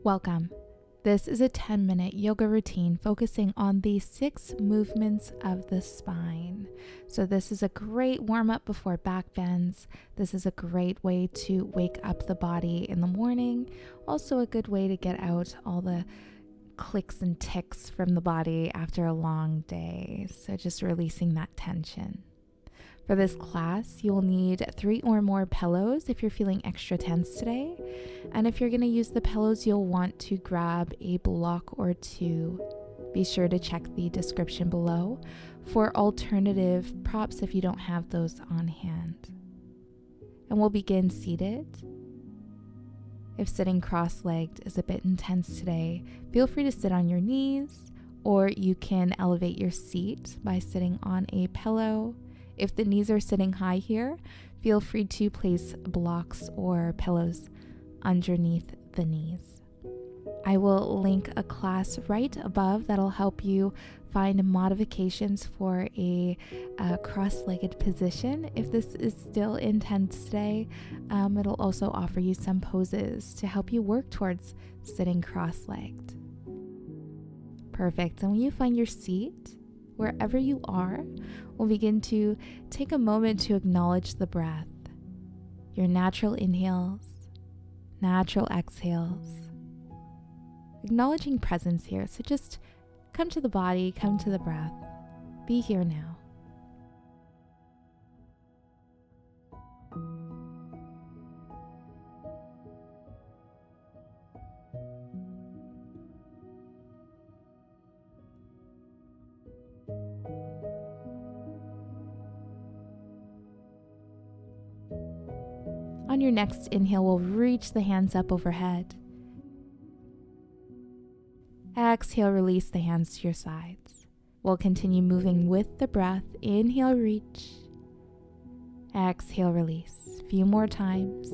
Welcome. This is a 10-minute yoga routine focusing on the 6 movements of the spine. So this is a great warm-up before back bends. This is a great way to wake up the body in the morning. Also a good way to get out all the clicks and ticks from the body after a long day. So just releasing that tension. For this class, you'll need 3 or more pillows if you're feeling extra tense today. And if you're going to use the pillows, you'll want to grab a block or 2. Be sure to check the description below for alternative props if you don't have those on hand. And we'll begin seated. If sitting cross-legged is a bit intense today, feel free to sit on your knees, or you can elevate your seat by sitting on a pillow. If the knees are sitting high here, feel free to place blocks or pillows underneath the knees. I will link a class right above that'll help you find modifications for a cross-legged position. If this is still intense today, it'll also offer you some poses to help you work towards sitting cross-legged. Perfect. And when you find your seat, wherever you are, we'll begin to take a moment to acknowledge the breath, your natural inhales, natural exhales, acknowledging presence here. So just come to the body, come to the breath, be here now. On your next inhale, we'll reach the hands up overhead. Exhale, release the hands to your sides. We'll continue moving with the breath. Inhale, reach. Exhale, release. A few more times.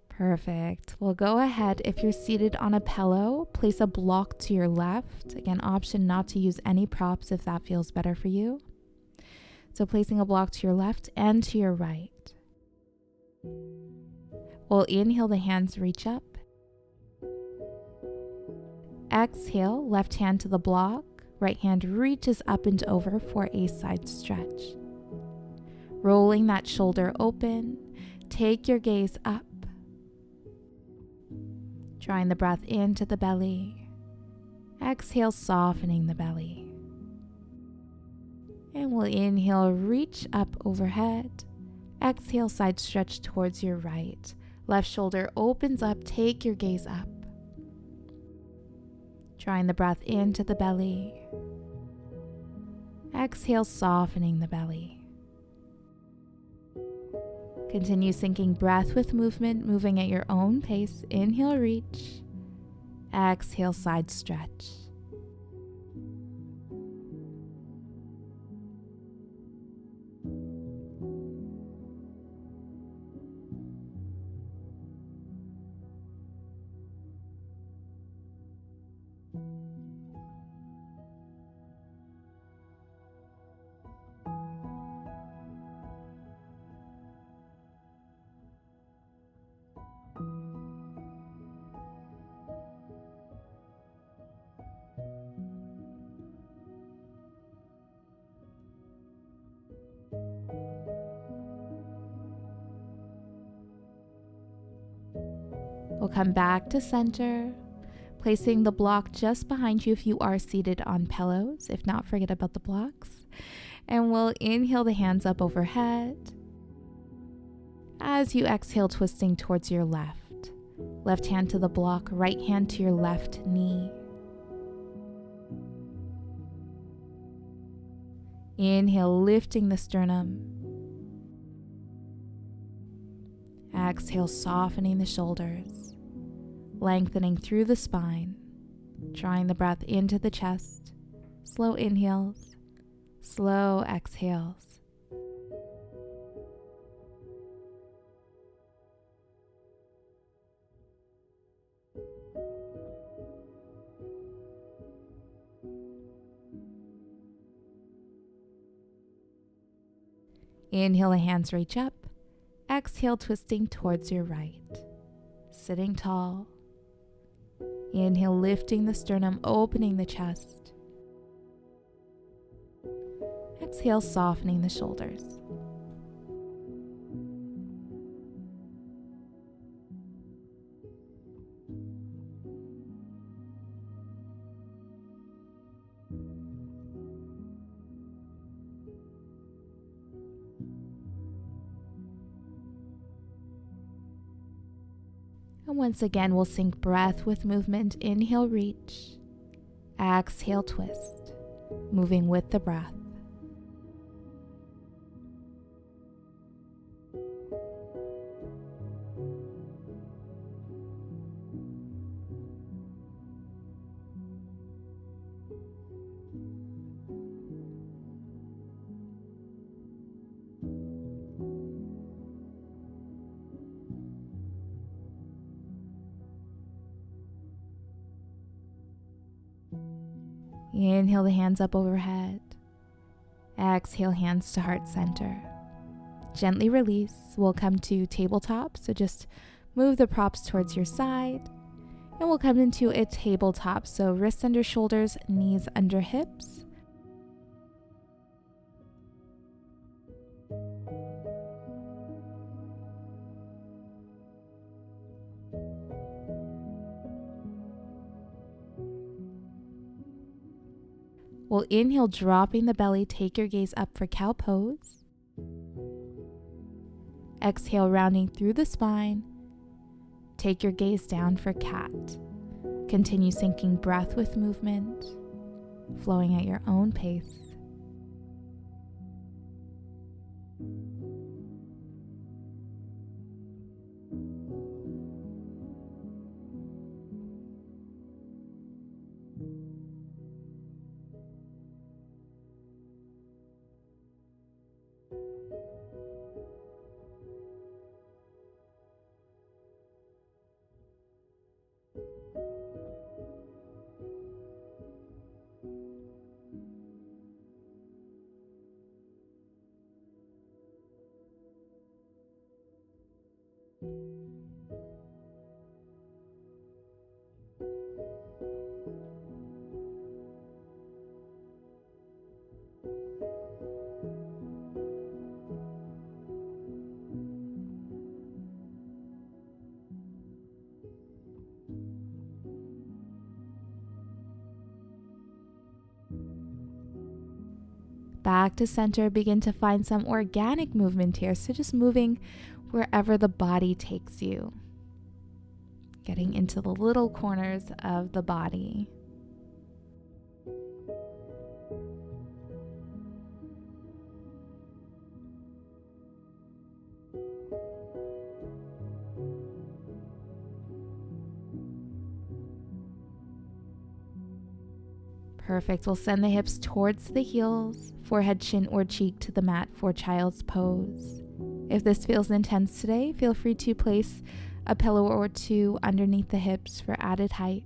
Perfect. Well, go ahead. If you're seated on a pillow, place a block to your left. Again, option not to use any props if that feels better for you. So placing a block to your left and to your right. We'll inhale, the hands reach up. Exhale, left hand to the block. Right hand reaches up and over for a side stretch. Rolling that shoulder open. Take your gaze up. Drawing the breath into the belly. Exhale, softening the belly. And we'll inhale, reach up overhead. Exhale, side stretch towards your right. Left shoulder opens up, take your gaze up. Drawing the breath into the belly. Exhale, softening the belly. Continue syncing breath with movement, moving at your own pace. Inhale, reach. Exhale, side stretch. We'll come back to center, placing the block just behind you if you are seated on pillows. If not, forget about the blocks. And we'll inhale, the hands up overhead. As you exhale, twisting towards your left. Left hand to the block, right hand to your left knee. Inhale, lifting the sternum. Exhale, softening the shoulders, lengthening through the spine. Drawing the breath into the chest. Slow inhales, slow exhales. Inhale, the hands reach up. Exhale, twisting towards your right. Sitting tall. Inhale, lifting the sternum, opening the chest. Exhale, softening the shoulders. And once again, we'll sync breath with movement. Inhale, reach. Exhale, twist. Moving with the breath. Inhale, the hands up overhead. Exhale, hands to heart center. Gently release. We'll come to tabletop, so just move the props towards your side. And we'll come into a tabletop, so wrists under shoulders, knees under hips. We'll inhale, dropping the belly. Take your gaze up for cow pose. Exhale, rounding through the spine. Take your gaze down for cat. Continue syncing breath with movement, flowing at your own pace. Back to center, begin to find some organic movement here. So just moving wherever the body takes you. Getting into the little corners of the body. Perfect. We'll send the hips towards the heels, forehead, chin, or cheek to the mat for child's pose. If this feels intense today, feel free to place a pillow or two underneath the hips for added height.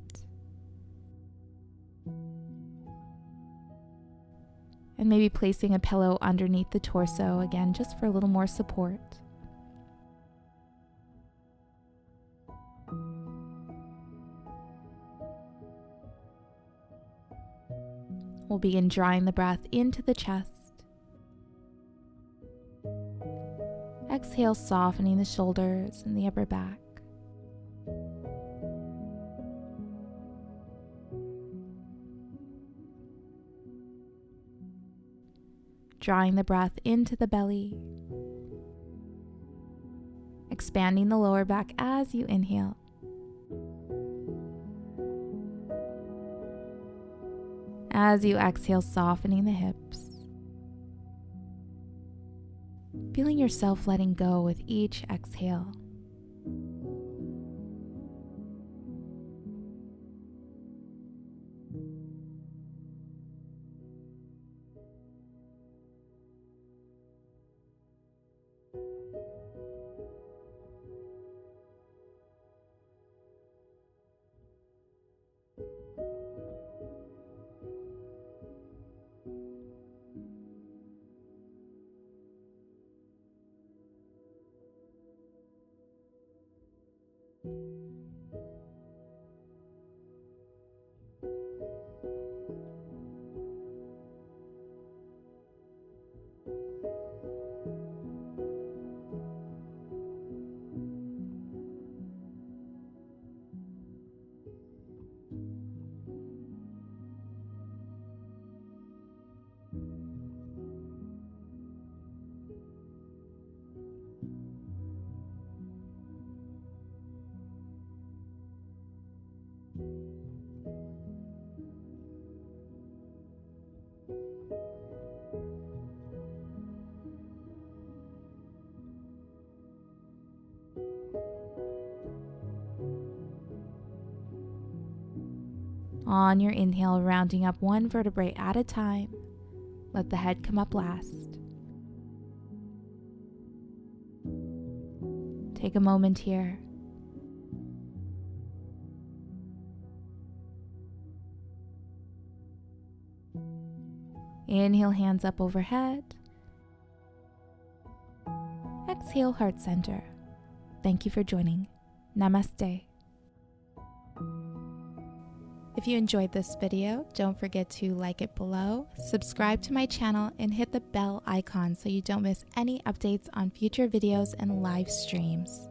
And maybe placing a pillow underneath the torso, again, just for a little more support. We'll begin drawing the breath into the chest. Exhale, softening the shoulders and the upper back. Drawing the breath into the belly. Expanding the lower back as you inhale. As you exhale, softening the hips. Feeling yourself letting go with each exhale. On your inhale, rounding up one vertebrae at a time, let the head come up last. Take a moment here. Inhale, hands up overhead. Exhale, heart center. Thank you for joining. Namaste. If you enjoyed this video, don't forget to like it below, subscribe to my channel, and hit the bell icon so you don't miss any updates on future videos and live streams.